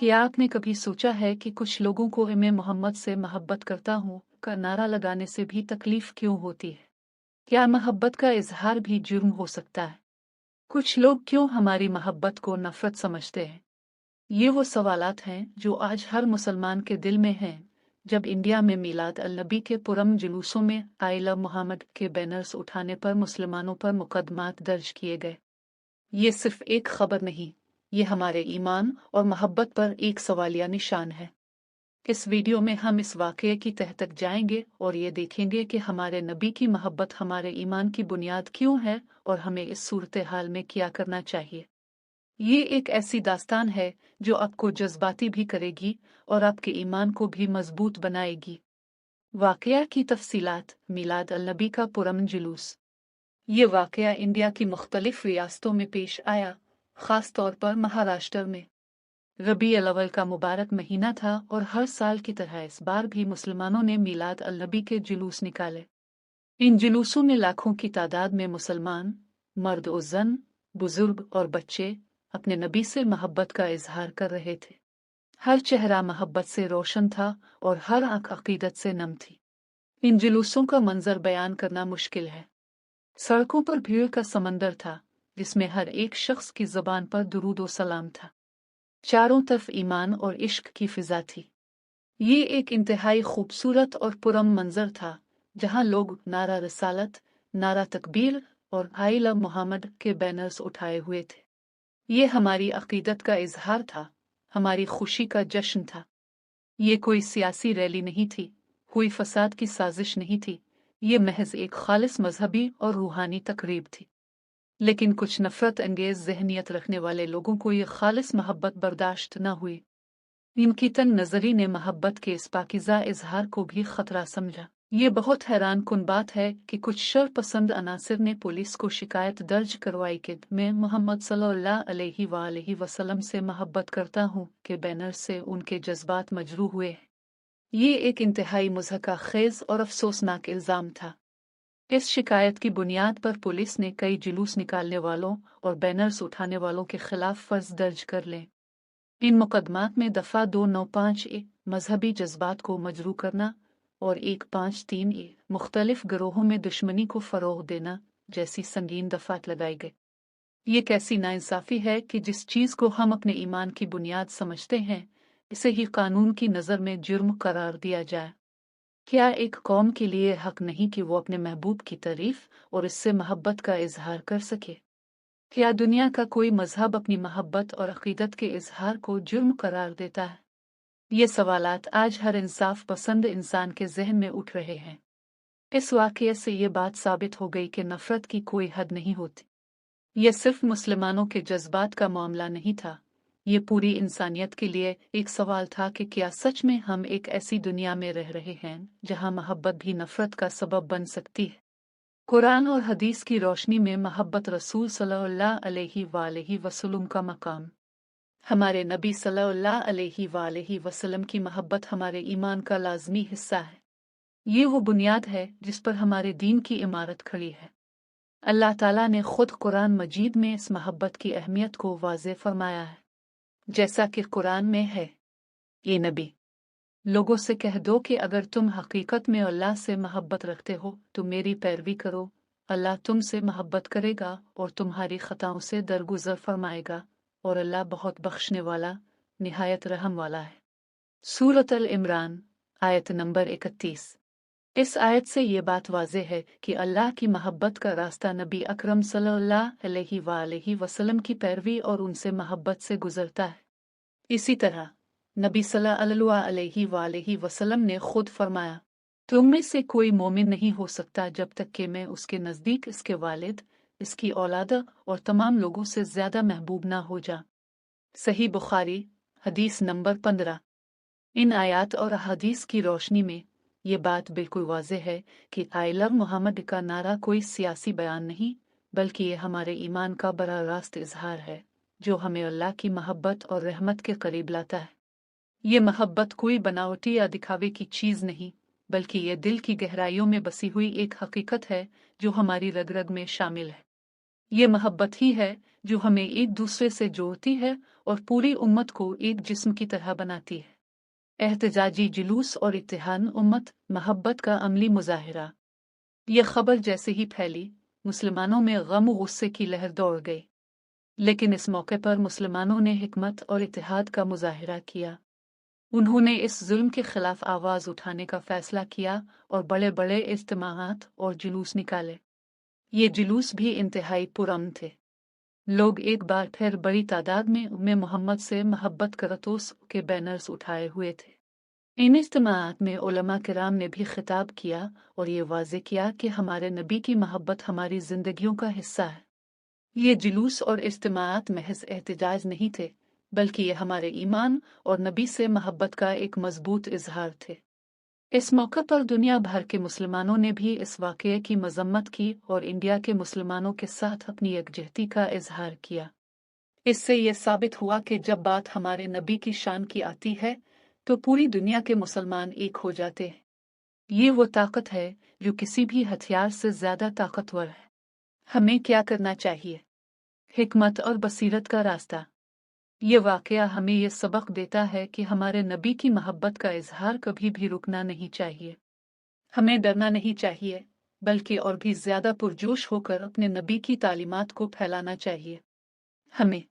क्या आपने कभी सोचा है कि कुछ लोगों को मैं मोहम्मद से मोहब्बत करता हूँ का नारा लगाने से भी तकलीफ क्यों होती है? क्या मोहब्बत का इजहार भी जुर्म हो सकता है? कुछ लोग क्यों हमारी मोहब्बत को नफरत समझते हैं? ये वो सवालात हैं जो आज हर मुसलमान के दिल में हैं। जब इंडिया में मिलाद अल नबी के पुरम जुलूसों में आई लव मोहम्मद के बैनर्स उठाने पर मुसलमानों पर मुकदमात दर्ज किए गए, ये सिर्फ एक खबर नहीं, ये हमारे ईमान और मोहब्बत पर एक सवालिया निशान है। इस वीडियो में हम इस वाक़ये की तह तक जाएंगे और ये देखेंगे कि हमारे नबी की मोहब्बत हमारे ईमान की बुनियाद क्यों है और हमें इस सूरत हाल में क्या करना चाहिए। ये एक ऐसी दास्तान है जो आपको जज्बाती भी करेगी और आपके ईमान को भी मजबूत बनाएगी। वाक़या की तफसीलात। मिलाद अल नबी का पुरअमन जुलूस। ये वाक़या इंडिया की मुख्तलिफ रियासतों में पेश आया, ख़ास तौर पर महाराष्ट्र में। रबी अल-अव्वल का मुबारक महीना था और हर साल की तरह इस बार भी मुसलमानों ने मिलाद अल नबी के जुलूस निकाले। इन जुलूसों में लाखों की तादाद में मुसलमान मर्द और जन, बुजुर्ग और बच्चे अपने नबी से मोहब्बत का इजहार कर रहे थे। हर चेहरा मोहब्बत से रोशन था और हर आंख अकीदत से नम थी। इन जुलूसों का मंजर बयान करना मुश्किल है। सड़कों पर भीड़ का समंदर था, जिसमें हर एक शख्स की ज़बान पर दुरूद और सलाम था। चारों तरफ ईमान और इश्क की फिजा थी। ये एक इंतहाई खूबसूरत और पुरअमन मंजर था, जहां लोग नारा रिसालत, नारा तकबीर और आई लव मोहम्मद के बैनर्स उठाए हुए थे। ये हमारी अकीदत का इजहार था, हमारी खुशी का जश्न था। ये कोई सियासी रैली नहीं थी, कोई फसाद की साजिश नहीं थी। ये महज एक खालिस मजहबी और रूहानी तकरीब थी। लेकिन कुछ नफरत अंगेज जहनियत रखने वाले लोगों को ये खालिस मोहब्बत बर्दाश्त न हुई। इनकी तन नजरी ने मोहब्बत के इस पाकीज़ा इजहार को भी खतरा समझा। ये बहुत हैरान कुन बात है कि कुछ शर पसंद अनासिर ने पुलिस को शिकायत दर्ज करवाई कि मैं मोहम्मद सल्लल्लाहु अलैहि वसल्लम से मोहब्बत करता हूँ के बैनर से उनके जज्बात मजरूह हुए हैं। ये एक इंतहाई मुज़हका खेज और अफसोसनाक इल्ज़ाम था। इस शिकायत की बुनियाद पर पुलिस ने कई जुलूस निकालने वालों और बैनर्स उठाने वालों के खिलाफ फर्ज दर्ज कर लें। इन मुकदमात में दफ़ा 295 मजहबी जज्बात को मजरूह करना और 153 मुख्तलिफ गिरोहों में दुश्मनी को फ़रोग़ देना जैसी संगीन दफ़ात लगाई गई। ये कैसी नाइंसाफ़ी है कि जिस चीज़ को हम अपने ईमान की बुनियाद समझते हैं, इसे ही कानून की नज़र में जुर्म करार दिया जाए। क्या एक कौम के लिए हक नहीं कि वो अपने महबूब की तारीफ और इससे मोहब्बत का इजहार कर सके? क्या दुनिया का कोई मजहब अपनी मोहब्बत और अकीदत के इजहार को जुर्म करार देता है? ये सवालात आज हर इंसाफ पसंद इंसान के जहन में उठ रहे हैं। इस वाक़ये से ये बात साबित हो गई कि नफ़रत की कोई हद नहीं होती। यह सिर्फ मुसलमानों के जज्बात का मामला नहीं था, ये पूरी इंसानियत के लिए एक सवाल था कि क्या सच में हम एक ऐसी दुनिया में रह रहे हैं जहां मोहब्बत भी नफरत का सबब बन सकती है। कुरान और हदीस की रोशनी में मोहब्बत रसूल सल्लल्लाहु अलैहि वसल्लम का मकाम। हमारे नबी सल्लल्लाहु अलैहि वसल्लम की मोहब्बत हमारे ईमान का लाजमी हिस्सा है। ये वो बुनियाद है जिस पर हमारे दीन की इमारत खड़ी है। अल्लाह ताला ने खुद कुरान मजीद में इस मोहब्बत की अहमियत को वाज़ेह फरमाया है। जैसा कि कुरान में है, ये नबी लोगों से कह दो कि अगर तुम हकीकत में अल्लाह से मोहब्बत रखते हो तो मेरी पैरवी करो। अल्लाह तुमसे मोहब्बत करेगा और तुम्हारी खताओं से दरगुजर फरमाएगा और अल्लाह बहुत बख्शने वाला निहायत रहम वाला है। सूरत अल इमरान आयत नंबर 31। इस आयत से ये बात वाज़ेह है कि अल्लाह की मोहब्बत का रास्ता नबी अकरम सल्लल्लाहु अलैहि वसल्लम की पैरवी और उनसे मोहब्बत से गुजरता है। इसी तरह नबी सल्लल्लाहु अलैहि वसल्लम ने खुद फरमाया, तुम में से कोई मोमिन नहीं हो सकता जब तक कि मैं उसके नज़दीक इसके वालिद, इसकी औलाद और तमाम लोगों से ज़्यादा महबूब ना हो जा। सही बुखारी हदीस नंबर 15। इन आयात और हदीस की रोशनी में ये बात बिल्कुल वाज़ेह है कि आई लव मोहम्मद का नारा कोई सियासी बयान नहीं, बल्कि ये हमारे ईमान का बड़ा रास्त इजहार है जो हमें अल्लाह की मोहब्बत और रहमत के करीब लाता है। ये मोहब्बत कोई बनावटी या दिखावे की चीज़ नहीं, बल्कि ये दिल की गहराइयों में बसी हुई एक हकीकत है जो हमारी रग रग में शामिल है। ये मोहब्बत ही है जो हमें एक दूसरे से जोड़ती है और पूरी उम्मत को एक जिस्म की तरह बनाती है। एहतजाजी जुलूस और इत्तेहाद उम्मत मोहब्बत का अमली मुजाहिरा। यह खबर जैसे ही फैली, मुसलमानों में गम और गुस्से की लहर दौड़ गई। लेकिन इस मौके पर मुसलमानों ने हिकमत और इत्तेहाद का मुजाहिरा किया। उन्होंने इस जुल्म के खिलाफ आवाज़ उठाने का फैसला किया और बड़े बड़े इज्तिमाआत और जुलूस निकाले। ये जुलूस भी इंतहाई पुरअमन थे। लोग एक बार फिर बड़ी तादाद में मोहम्मद से मोहब्बत करतोस के बैनर्स उठाए हुए थे। इन इज्तिमाआत में उलमा किराम ने भी खिताब किया और ये वाज़े किया कि हमारे नबी की मोहब्बत हमारी जिंदगियों का हिस्सा है। ये जुलूस और इज्तिमाआत महज एहतजाज नहीं थे, बल्कि ये हमारे ईमान और नबी से मोहब्बत का एक मजबूत इजहार थे। इस मौके पर दुनिया भर के मुसलमानों ने भी इस वाक़ये की मजम्मत की और इंडिया के मुसलमानों के साथ अपनी यकजहती का इजहार किया। इससे यह साबित हुआ कि जब बात हमारे नबी की शान की आती है तो पूरी दुनिया के मुसलमान एक हो जाते हैं। ये वो ताकत है जो किसी भी हथियार से ज्यादा ताकतवर है। हमें क्या करना चाहिए? हिकमत और बसीरत का रास्ता। ये वाक़या हमें ये सबक देता है कि हमारे नबी की मोहब्बत का इजहार कभी भी रुकना नहीं चाहिए। हमें डरना नहीं चाहिए, बल्कि और भी ज्यादा पुरजोश होकर अपने नबी की तालीमात को फैलाना चाहिए। हमें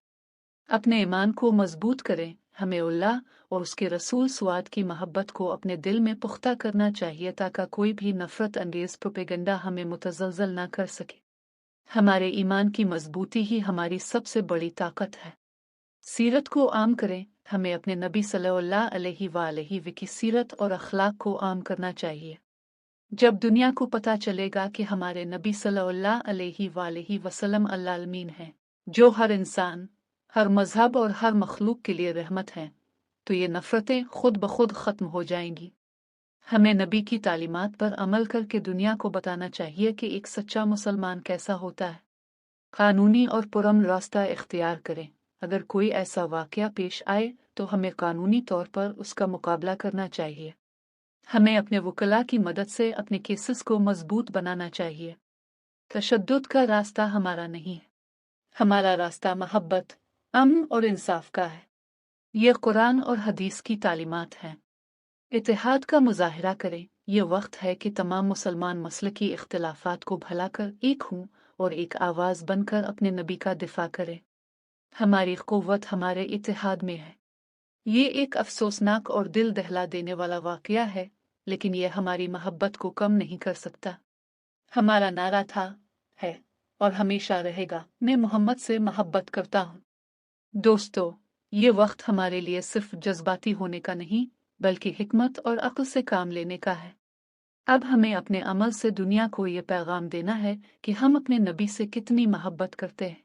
अपने ईमान को मजबूत करें। हमें अल्लाह और उसके रसूल स्वाद की मोहब्बत को अपने दिल में पुख्ता करना चाहिए ताकि कोई भी नफरत अंगेज प्रोपेगेंडा हमें मुतज़लज़ल ना कर सके। हमारे ईमान की मजबूती ही हमारी सबसे बड़ी ताकत है। सीरत को आम करें। हमें अपने नबी सल्लल्लाहु अलैहि वसल्लम की सीरत और अखलाक को आम करना चाहिए। जब दुनिया को पता चलेगा कि हमारे नबी सल्लल्लाहु अलैहि वसल्लम अल-आमीन हैं, जो हर इंसान, हर मजहब और हर मखलूक के लिए रहमत हैं, तो ये नफरतें खुद ब खुद खत्म हो जाएंगी। हमें नबी की तालीमात पर अमल करके दुनिया को बताना चाहिए कि एक सच्चा मुसलमान कैसा होता है। कानूनी और पुरअमन रास्ता इख्तियार करें। अगर कोई ऐसा वाक़या पेश आए तो हमें कानूनी तौर पर उसका मुकाबला करना चाहिए। हमें अपने वकला की मदद से अपने केसेस को मजबूत बनाना चाहिए। तशद्दुद का रास्ता हमारा नहीं है। हमारा रास्ता मोहब्बत, अमन और इंसाफ का है। ये कुरान और हदीस की तालीमात हैं। इत्तेहाद का मुजाहिरा करें। ये वक्त है कि तमाम मुसलमान मसलकी इख्तिलाफात को भुलाकर एक हों और एक आवाज़ बनकर अपने नबी का दिफा करें। हमारी क़ुव्वत हमारे इत्तेहाद में है। ये एक अफसोसनाक और दिल दहला देने वाला वाक़या है, लेकिन यह हमारी मोहब्बत को कम नहीं कर सकता। हमारा नारा था, है और हमेशा रहेगा, मैं मोहम्मद से मोहब्बत करता हूँ। दोस्तों, ये वक्त हमारे लिए सिर्फ जज्बाती होने का नहीं, बल्कि हिकमत और अक्ल से काम लेने का है। अब हमें अपने अमल से दुनिया को ये पैगाम देना है कि हम अपने नबी से कितनी मोहब्बत करते हैं।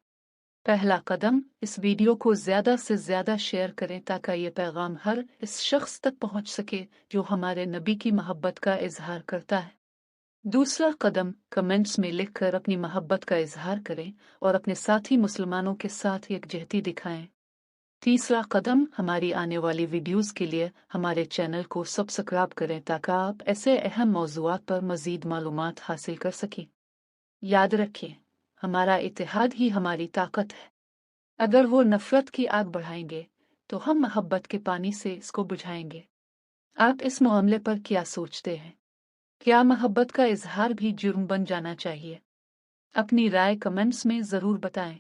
पहला कदम, इस वीडियो को ज़्यादा से ज़्यादा शेयर करें ताकि ये पैगाम हर इस शख्स तक पहुंच सके जो हमारे नबी की मोहब्बत का इजहार करता है। दूसरा कदम, कमेंट्स में लिखकर अपनी मोहब्बत का इजहार करें और अपने साथी मुसलमानों के साथ यकजहती दिखाएं। तीसरा कदम, हमारी आने वाली वीडियोस के लिए हमारे चैनल को सब्सक्राइब करें ताकि आप ऐसे अहम मौज़ूआत पर मज़ीद मालूमात हासिल कर सकें। याद रखें, हमारा इत्तेहाद ही हमारी ताकत है। अगर वो नफरत की आग बढ़ाएंगे तो हम मोहब्बत के पानी से इसको बुझाएंगे। आप इस मामले पर क्या सोचते हैं? क्या मोहब्बत का इजहार भी जुर्म बन जाना चाहिए? अपनी राय कमेंट्स में ज़रूर बताएं।